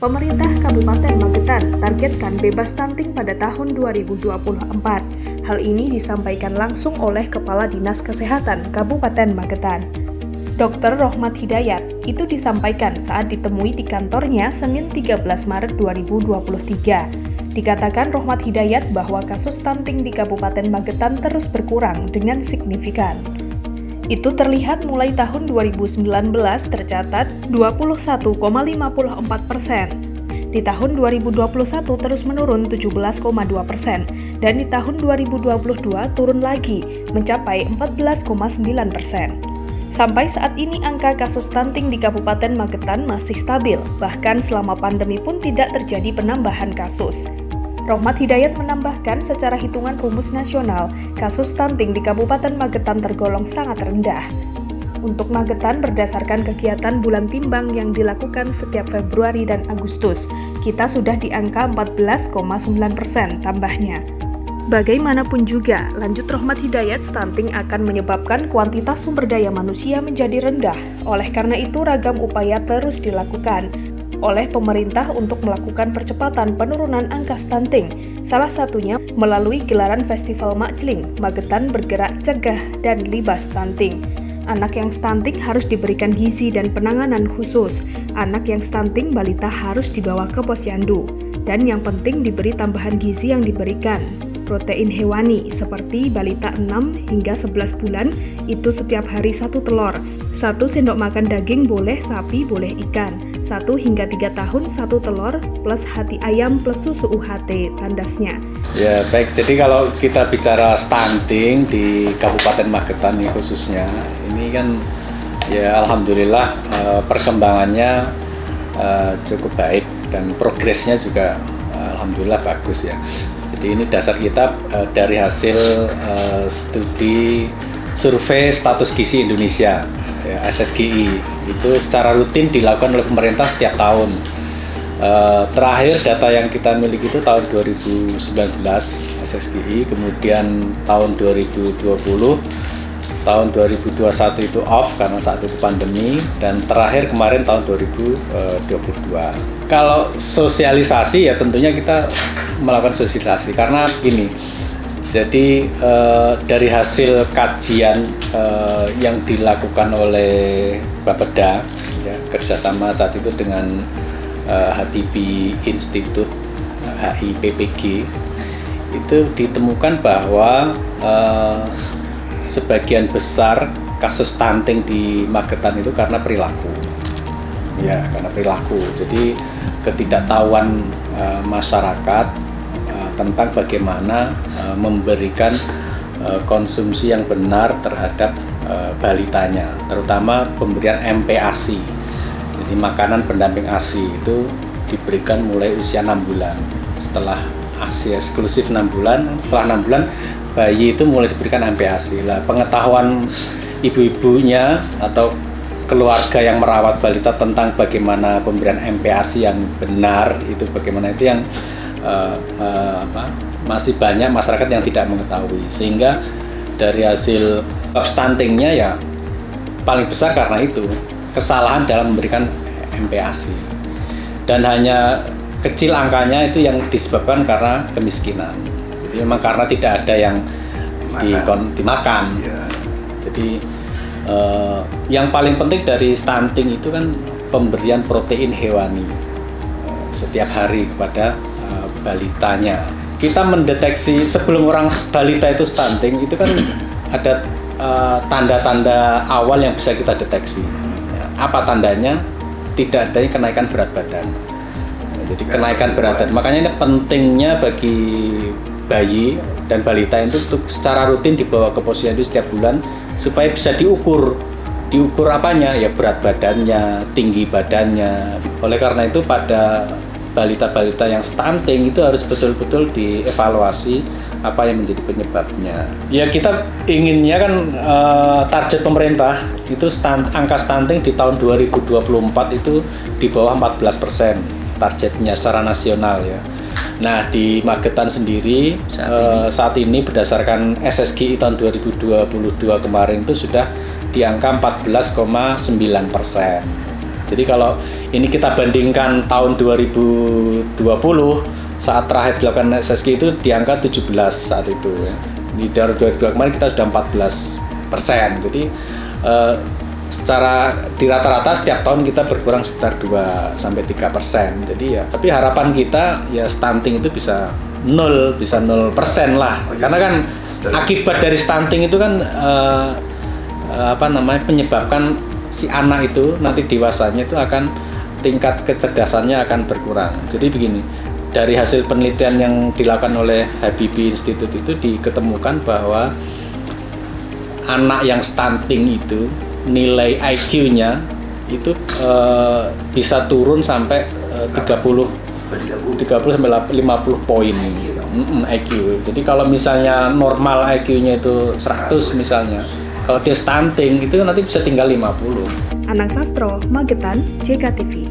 Pemerintah Kabupaten Magetan targetkan bebas stunting pada tahun 2024. Hal ini disampaikan langsung oleh Kepala Dinas Kesehatan Kabupaten Magetan, Dr. Rohmat Hidayat. Itu disampaikan saat ditemui di kantornya Senin 13 Maret 2023. Dikatakan Rohmat Hidayat bahwa kasus stunting di Kabupaten Magetan terus berkurang dengan signifikan. Itu terlihat mulai tahun 2019 tercatat 21,54%. Di tahun 2021 terus menurun 17,2% dan di tahun 2022 turun lagi mencapai 14,9%. Sampai saat ini angka kasus stunting di Kabupaten Magetan masih stabil, bahkan selama pandemi pun tidak terjadi penambahan kasus. Rohmat Hidayat menambahkan secara hitungan rumus nasional, kasus stunting di Kabupaten Magetan tergolong sangat rendah. Untuk Magetan berdasarkan kegiatan bulan timbang yang dilakukan setiap Februari dan Agustus, kita sudah di angka 14,9% tambahnya. Bagaimanapun juga, lanjut Rohmat Hidayat, stunting akan menyebabkan kuantitas sumber daya manusia menjadi rendah. Oleh karena itu, ragam upaya terus dilakukan oleh pemerintah untuk melakukan percepatan penurunan angka stunting. Salah satunya melalui gelaran Festival Majling, Magetan Bergerak Cegah dan Libas Stunting. Anak yang stunting harus diberikan gizi dan penanganan khusus. Anak yang stunting balita harus dibawa ke posyandu. Dan yang penting diberi tambahan gizi yang diberikan. Protein hewani seperti balita 6 hingga 11 bulan itu setiap hari 1 telur, 1 sendok makan daging boleh sapi boleh ikan, 1 hingga 3 tahun 1 telur plus hati ayam plus susu UHT, tandasnya. Ya baik, jadi kalau kita bicara stunting di Kabupaten Magetan nih khususnya, ini kan ya alhamdulillah perkembangannya cukup baik dan progresnya juga alhamdulillah bagus ya. Jadi ini dasar kita dari hasil studi survei status gizi Indonesia, ya, SSGI. Itu secara rutin dilakukan oleh pemerintah setiap tahun. Terakhir data yang kita miliki itu tahun 2019 SSGI, kemudian tahun 2020, tahun 2021 itu off karena saat itu pandemi, dan terakhir kemarin tahun 2022. Kalau sosialisasi ya tentunya kita melakukan sosialisasi karena ini. Jadi dari hasil kajian yang dilakukan oleh Bapeda ya, kerjasama saat itu dengan Habibie Institute HIPPG, itu ditemukan bahwa sebagian besar kasus stunting di Magetan itu karena perilaku. Ya, karena perilaku. Jadi ketidaktahuan masyarakat tentang bagaimana memberikan konsumsi yang benar terhadap balitanya, terutama pemberian MPASI. Jadi makanan pendamping ASI itu diberikan mulai usia 6 bulan. Setelah ASI eksklusif 6 bulan, setelah 6 bulan bayi itu mulai diberikan MPASI. Lah, pengetahuan ibu-ibunya atau keluarga yang merawat balita tentang bagaimana pemberian MPASI yang benar itu bagaimana itu yang masih banyak masyarakat yang tidak mengetahui, sehingga dari hasil stuntingnya ya paling besar karena itu kesalahan dalam memberikan MPASI, dan hanya kecil angkanya itu yang disebabkan karena kemiskinan. Jadi memang karena tidak ada yang dimakan. Jadi yang paling penting dari stunting itu kan pemberian protein hewani setiap hari kepada balitanya. Kita mendeteksi sebelum orang balita itu stunting itu kan ada tanda-tanda awal yang bisa kita deteksi. Apa tandanya? Tidak adanya kenaikan berat badan. Jadi kenaikan berat badan. Makanya ini pentingnya bagi bayi dan balita itu untuk secara rutin dibawa ke posyandu setiap bulan supaya bisa diukur apanya ya, berat badannya, tinggi badannya. Oleh karena itu pada balita-balita yang stunting itu harus betul-betul dievaluasi apa yang menjadi penyebabnya. Ya kita inginnya kan target pemerintah itu angka stunting di tahun 2024 itu di bawah 14% targetnya secara nasional ya. Nah di Magetan sendiri saat ini berdasarkan SSGI tahun 2022 kemarin itu sudah di angka 14,9%. Jadi kalau ini kita bandingkan tahun 2020 saat terakhir dilakukan SSG itu di angka 17 saat itu. Di 2022 kemarin kita sudah 14%. Jadi secara di rata-rata setiap tahun kita berkurang sekitar 2-3%. Jadi ya, tapi harapan kita ya stunting itu bisa 0% lah. Karena kan akibat dari stunting itu kan menyebabkan si anak itu nanti dewasanya itu akan tingkat kecerdasannya akan berkurang. Jadi begini, dari hasil penelitian yang dilakukan oleh Habibie Institute itu diketemukan bahwa anak yang stunting itu nilai IQ-nya itu bisa turun sampai 30 sampai 50 poin IQ. Jadi kalau misalnya normal IQ-nya itu 100 misalnya, kalau dia stunting itu nanti bisa tinggal 50. Anang Sastro, Magetan, JKTV.